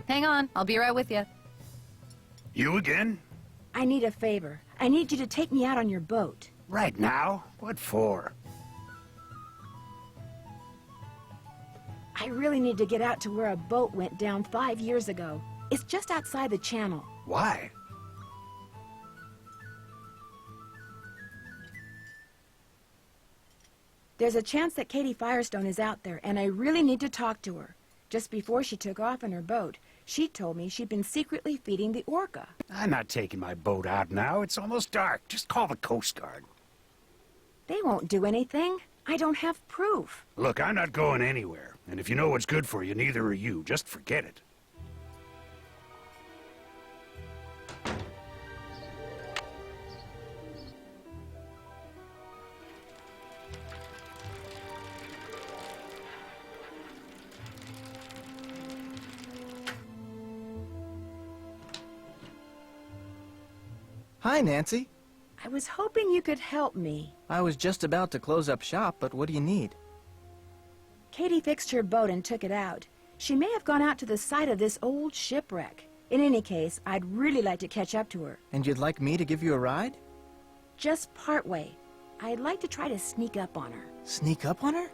Hang on, I'll be right with you. You again? I need a favor. I need you to take me out on your boat. Right now? What for? I really need to get out to where a boat went down 5 years ago. It's just outside the channel. Why? There's a chance that Katie Firestone is out there, and I really need to talk to her. Just before she took off in her boat, she told me she'd been secretly feeding the orca. I'm not taking my boat out now. It's almost dark. Just call the Coast Guard. They won't do anything. I don't have proof. Look, I'm not going anywhere. And if you know what's good for you, neither are you. Just forget it. Hi, Nancy. I was hoping you could help me. I was just about to close up shop, but what do you need? Katie fixed her boat and took it out. She may have gone out to the site of this old shipwreck. In any case, I'd really like to catch up to her. And you'd like me to give you a ride? Just partway. I'd like to try to sneak up on her. Sneak up on her?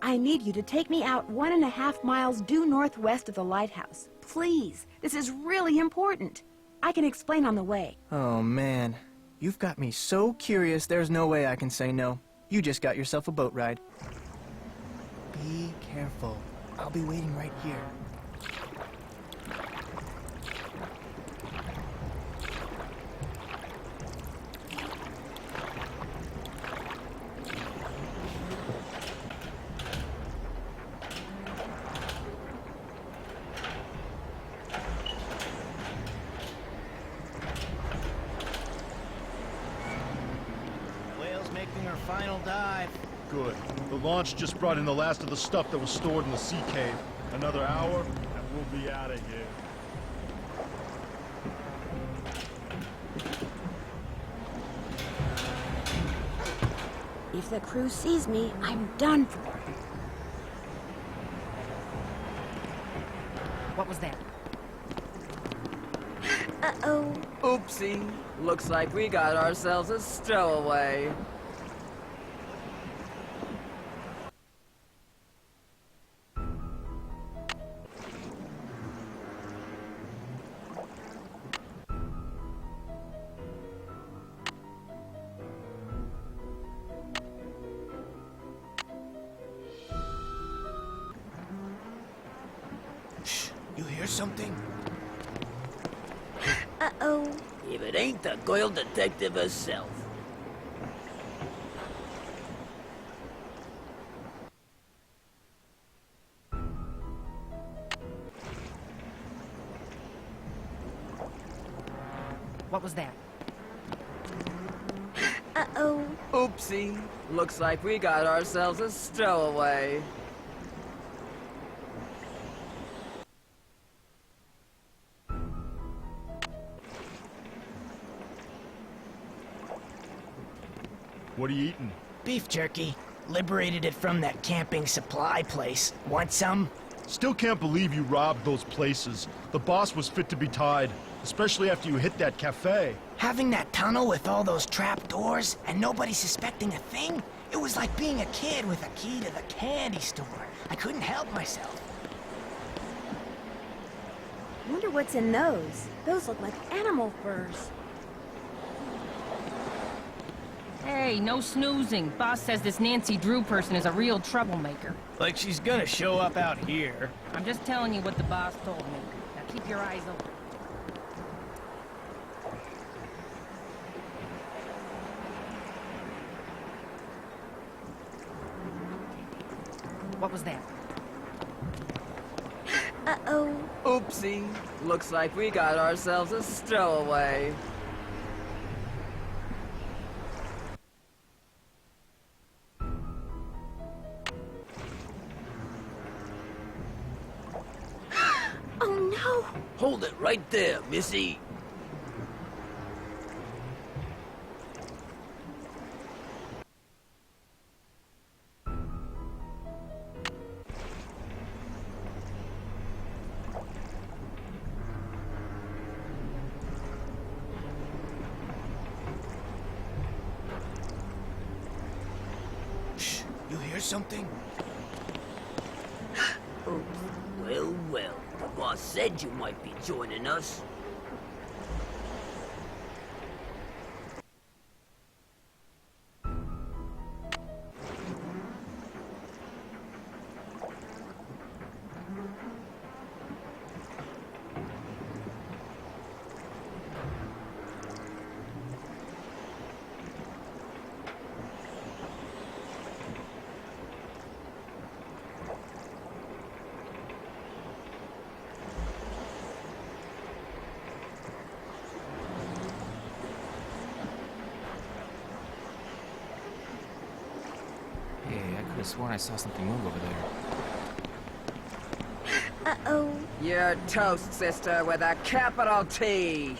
I need you to take me out 1.5 miles due northwest of the lighthouse. Please, this is really important. I can explain on the way. Oh, man. You've got me so curious, there's no way I can say no. You just got yourself a boat ride. Be careful. I'll be waiting right here. Making her final dive. Good. The launch just brought in the last of the stuff that was stored in the sea cave. Another hour, and we'll be out of here. If the crew sees me, I'm done for. What was that? Uh-oh. Oopsie. Looks like we got ourselves a stowaway. Shh, you hear something? Uh-oh. If it ain't the Goyle detective herself. What was that? Uh-oh. Oopsie. Looks like we got ourselves a stowaway. What are you eating? Beef jerky. Liberated it from that camping supply place. Want some? Still can't believe you robbed those places. The boss was fit to be tied, especially after you hit that cafe. Having that tunnel with all those trap doors and nobody suspecting a thing? It was like being a kid with a key to the candy store. I couldn't help myself. Wonder what's in those. Those look like animal furs. Hey, no snoozing. Boss says this Nancy Drew person is a real troublemaker. Like she's gonna show up out here. I'm just telling you what the boss told me. Now keep your eyes open. What was that? Uh-oh. Oopsie. Looks like we got ourselves a stowaway. Oh no! Hold it right there, Missy. something? Oh, well, well. The boss said you might be joining us. Hey, I could have sworn I saw something move over there. Uh-oh. You're toast, sister, with a capital T.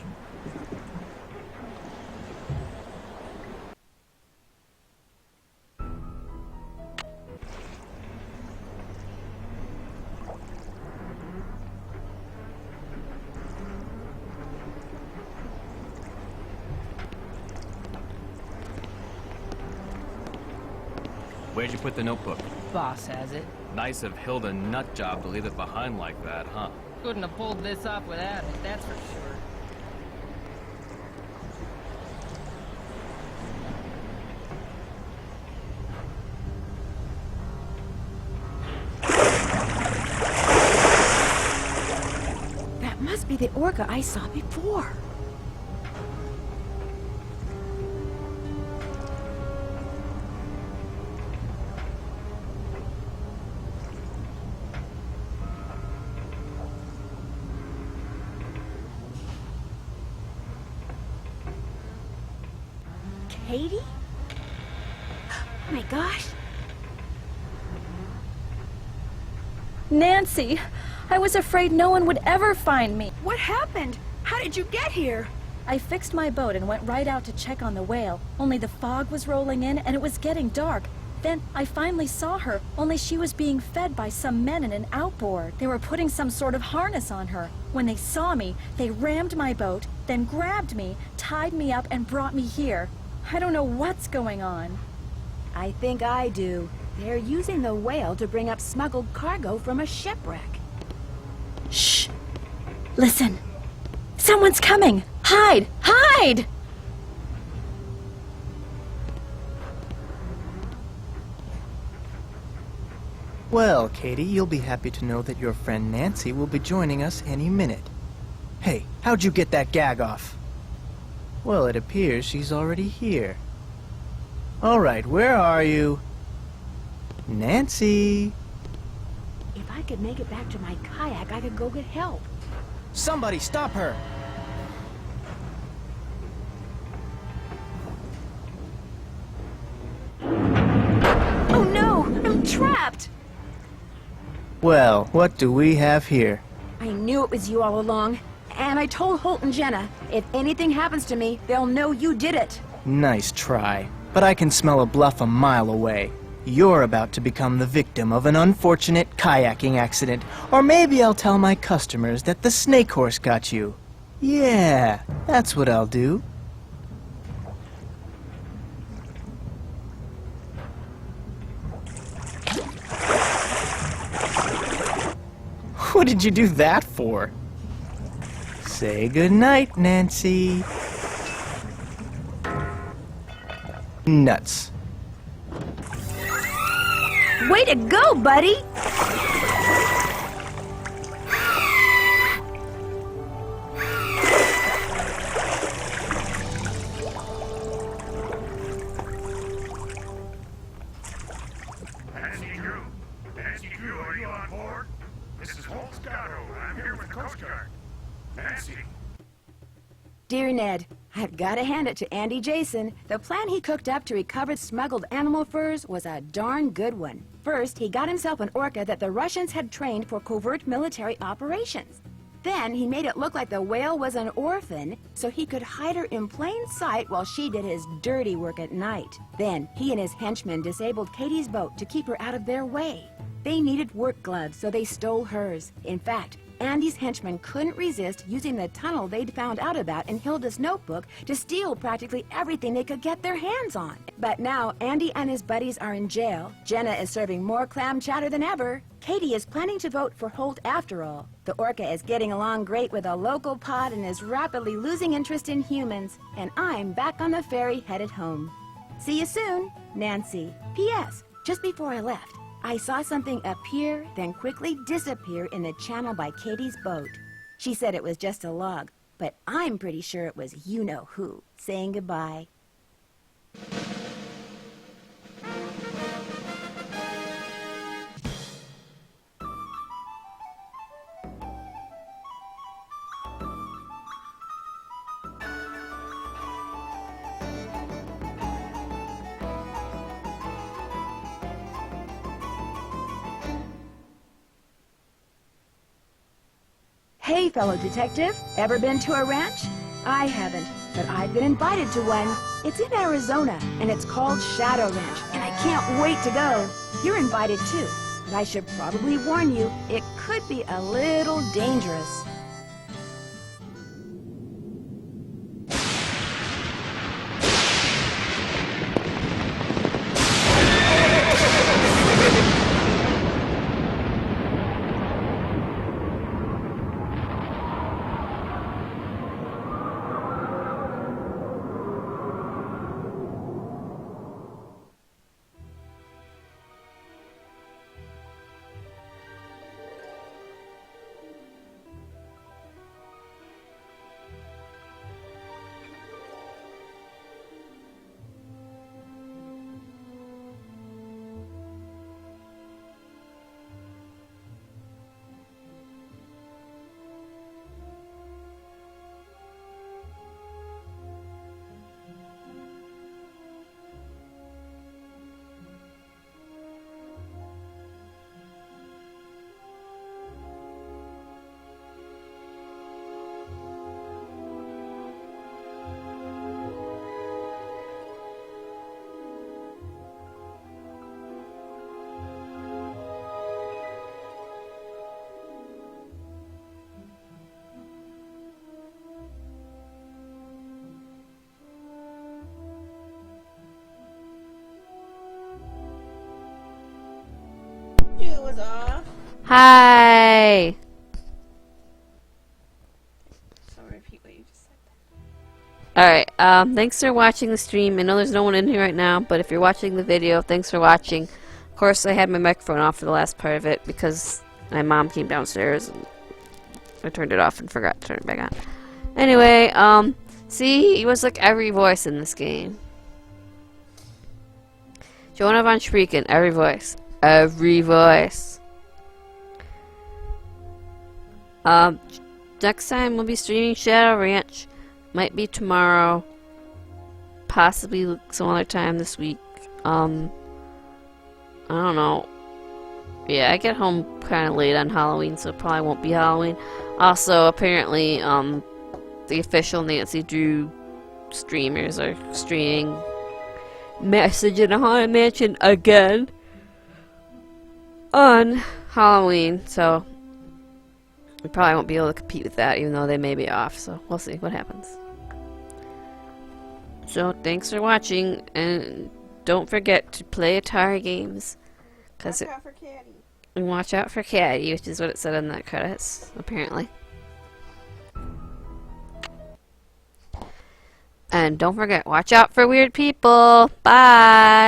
Where'd you put the notebook? Boss has it. Nice of Hilda Nutjob to leave it behind like that, huh? Couldn't have pulled this off without it, that's for sure. That must be the orca I saw before. Katie? Oh my gosh. Nancy, I was afraid no one would ever find me. What happened? How did you get here? I fixed my boat and went right out to check on the whale, only the fog was rolling in and it was getting dark. Then I finally saw her, only she was being fed by some men in an outboard. They were putting some sort of harness on her. When they saw me, they rammed my boat, then grabbed me, tied me up, and brought me here. I don't know what's going on. I think I do. They're using the whale to bring up smuggled cargo from a shipwreck. Shh! Listen! Someone's coming! Hide! Hide! Well, Katie, you'll be happy to know that your friend Nancy will be joining us any minute. Hey, how'd you get that gag off? Well, it appears she's already here. All right, where are you? Nancy! If I could make it back to my kayak, I could go get help. Somebody stop her! Oh no! I'm trapped! Well, what do we have here? I knew it was you all along. And I told Holt and Jenna, if anything happens to me, they'll know you did it. Nice try, but I can smell a bluff a mile away. You're about to become the victim of an unfortunate kayaking accident, or maybe I'll tell my customers that the snake horse got you. Yeah, that's what I'll do. What did you do that for? Say goodnight, Nancy. Nuts. Way to go, buddy! Nancy Drew, are you on board? This is Holt Scotto. I'm here with the Coast Guard. Nancy. Dear Ned, I've got to hand it to Andy Jason. The plan he cooked up to recover smuggled animal furs was a darn good one. First, he got himself an orca that the Russians had trained for covert military operations. Then, he made it look like the whale was an orphan, so he could hide her in plain sight while she did his dirty work at night. Then, he and his henchmen disabled Katie's boat to keep her out of their way. They needed work gloves, so they stole hers. In fact, Andy's henchmen couldn't resist using the tunnel they'd found out about in Hilda's notebook to steal practically everything they could get their hands on. But now Andy and his buddies are in jail. Jenna is serving more clam chowder than ever. Katie is planning to vote for Holt after all. The orca is getting along great with a local pod and is rapidly losing interest in humans. And I'm back on the ferry headed home. See you soon, Nancy. P.S. Just before I left, I saw something appear, then quickly disappear in the channel by Katie's boat. She said it was just a log, but I'm pretty sure it was you-know-who saying goodbye. Hey, fellow detective, ever been to a ranch? I haven't, but I've been invited to one. It's in Arizona, and it's called Shadow Ranch, and I can't wait to go. You're invited too, but I should probably warn you, it could be a little dangerous. Hi. So repeat what you just said. Alright, thanks for watching the stream. I know there's no one in here right now, but if you're watching the video, thanks for watching. Of course, I had my microphone off for the last part of it because my mom came downstairs and I turned it off and forgot to turn it back on. Anyway, see, he was like every voice in this game. Jonah von Spreeken, every voice. Every voice. Next time we'll be streaming Shadow Ranch. Might be tomorrow. Possibly some other time this week. I don't know. Yeah, I get home kind of late on Halloween, so it probably won't be Halloween. Also, apparently, the official Nancy Drew streamers are streaming Message in a Haunted Mansion again on Halloween, so we probably won't be able to compete with that, even though they may be off, so we'll see what happens. So, thanks for watching, and don't forget to play Atari games. Watch out for Caddy. And watch out for Caddy, which is what it said in the credits, apparently. And don't forget, watch out for weird people. Bye!